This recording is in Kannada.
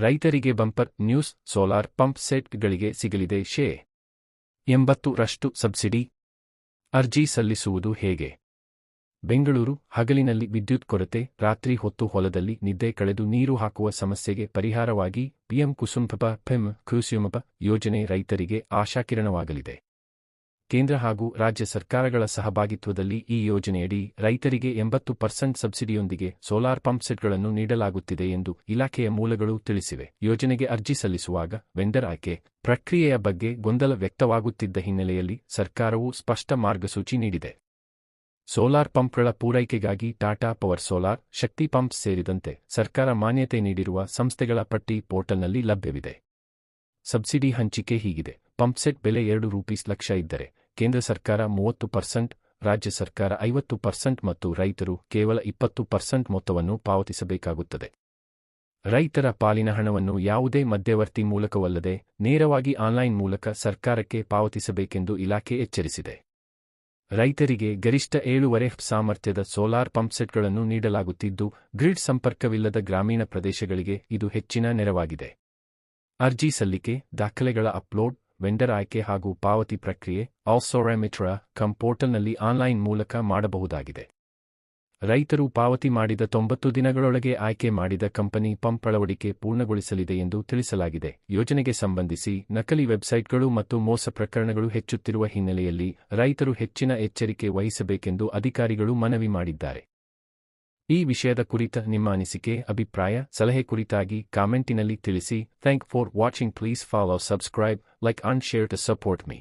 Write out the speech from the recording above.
ರೈತರಿಗೆ ಬಂಪರ್ ನ್ಯೂಸ್. ಸೋಲಾರ್ ಪಂಪ್ ಸೆಟ್ಗಳಿಗೆ ಸಿಗಲಿದೆ ಶೇ. 80% ಸಬ್ಸಿಡಿ. ಅರ್ಜಿ ಸಲ್ಲಿಸುವುದು ಹೇಗೆ? ಬೆಂಗಳೂರು. ಹಗಲಿನಲ್ಲಿ ವಿದ್ಯುತ್ ಕೊರತೆ, ರಾತ್ರಿ ಹೊತ್ತು ಹೊಲದಲ್ಲಿ ನಿದ್ದೆ ಕಳೆದು ನೀರು ಹಾಕುವ ಸಮಸ್ಯೆಗೆ ಪರಿಹಾರವಾಗಿ ಪಿಎಂ ಕುಸುಮ ಯೋಜನೆ ರೈತರಿಗೆ ಆಶಾಕಿರಣವಾಗಲಿದೆ. ಕೇಂದ್ರ ಹಾಗೂ ರಾಜ್ಯ ಸರ್ಕಾರಗಳ ಸಹಭಾಗಿತ್ವದಲ್ಲಿ ಈ ಯೋಜನೆಯಡಿ ರೈತರಿಗೆ 80% ಸಬ್ಸಿಡಿಯೊಂದಿಗೆ ಸೋಲಾರ್ ಪಂಪ್ ಸೆಟ್ಗಳನ್ನು ನೀಡಲಾಗುತ್ತಿದೆ ಎಂದು ಇಲಾಖೆಯ ಮೂಲಗಳು ತಿಳಿಸಿವೆ. ಯೋಜನೆಗೆ ಅರ್ಜಿ ಸಲ್ಲಿಸುವಾಗ ವೆಂಡರ್ ಆಯ್ಕೆ ಪ್ರಕ್ರಿಯೆಯ ಬಗ್ಗೆ ಗೊಂದಲ ವ್ಯಕ್ತವಾಗುತ್ತಿದ್ದ ಹಿನ್ನೆಲೆಯಲ್ಲಿ ಸರ್ಕಾರವು ಸ್ಪಷ್ಟ ಮಾರ್ಗಸೂಚಿ ನೀಡಿದೆ. ಸೋಲಾರ್ ಪಂಪ್ಗಳ ಪೂರೈಕೆಗಾಗಿ ಟಾಟಾ ಪವರ್ ಸೋಲಾರ್, ಶಕ್ತಿ ಪಂಪ್ಸ್ ಸೇರಿದಂತೆ ಸರ್ಕಾರ ಮಾನ್ಯತೆ ನೀಡಿರುವ ಸಂಸ್ಥೆಗಳ ಪಟ್ಟಿ ಪೋರ್ಟಲ್ನಲ್ಲಿ ಲಭ್ಯವಿದೆ. ಸಬ್ಸಿಡಿ ಹಂಚಿಕೆ ಹೀಗಿದೆ. ಪಂಪ್ಸೆಟ್ ಬೆಲೆ ₹2 ಇದ್ದರೆ ಕೇಂದ್ರ ಸರ್ಕಾರ 30%, ರಾಜ್ಯ ಸರ್ಕಾರ 50% ಮತ್ತು ರೈತರು ಕೇವಲ 20% ಮೊತ್ತವನ್ನು ಪಾವತಿಸಬೇಕಾಗುತ್ತದೆ. ರೈತರ ಪಾಲಿನ ಹಣವನ್ನು ಯಾವುದೇ ಮಧ್ಯವರ್ತಿ ಮೂಲಕವಲ್ಲದೆ ನೇರವಾಗಿ ಆನ್ಲೈನ್ ಮೂಲಕ ಸರ್ಕಾರಕ್ಕೆ ಪಾವತಿಸಬೇಕೆಂದು ಇಲಾಖೆ ಎಚ್ಚರಿಸಿದೆ. ರೈತರಿಗೆ ಗರಿಷ್ಠ 7.5 ಸಾಮರ್ಥ್ಯದ ಸೋಲಾರ್ ಪಂಪ್ಸೆಟ್ಗಳನ್ನು ನೀಡಲಾಗುತ್ತಿದ್ದು, ಗ್ರಿಡ್ ಸಂಪರ್ಕವಿಲ್ಲದ ಗ್ರಾಮೀಣ ಪ್ರದೇಶಗಳಿಗೆ ಇದು ಹೆಚ್ಚಿನ ನೆರವಾಗಿದೆ. ಅರ್ಜಿ ಸಲ್ಲಿಕೆ, ದಾಖಲೆಗಳ ಅಪ್ಲೋಡ್, ವೆಂಡರ್ ಆಯ್ಕೆ ಹಾಗೂ ಪಾವತಿ ಪ್ರಕ್ರಿಯೆ ಕಂ ಪೋರ್ಟಲ್ನಲ್ಲಿ ಆನ್ಲೈನ್ ಮೂಲಕ ಮಾಡಬಹುದಾಗಿದೆ. ರೈತರು ಪಾವತಿ ಮಾಡಿದ 90 ದಿನಗಳೊಳಗೆ ಆಯ್ಕೆ ಮಾಡಿದ ಕಂಪನಿ ಪಂಪ್ ಅಳವಡಿಕೆ ಪೂರ್ಣಗೊಳಿಸಲಿದೆ ಎಂದು ತಿಳಿಸಲಾಗಿದೆ. ಯೋಜನೆಗೆ ಸಂಬಂಧಿಸಿ ನಕಲಿ ವೆಬ್ಸೈಟ್ಗಳು ಮತ್ತು ಮೋಸ ಪ್ರಕರಣಗಳು ಹೆಚ್ಚುತ್ತಿರುವ ಹಿನ್ನೆಲೆಯಲ್ಲಿ ರೈತರು ಹೆಚ್ಚಿನ ಎಚ್ಚರಿಕೆ ವಹಿಸಬೇಕೆಂದು ಅಧಿಕಾರಿಗಳು ಮನವಿ ಮಾಡಿದ್ದಾರೆ. ಈ ವಿಷಯದ ಕುರಿತ ನಿಮ್ಮ ಅನಿಸಿಕೆ, ಅಭಿಪ್ರಾಯ, ಸಲಹೆ ಕುರಿತಾಗಿ ಕಾಮೆಂಟಿನಲ್ಲಿ ತಿಳಿಸಿ. Thank for watching. Please follow, subscribe, like and share to support me.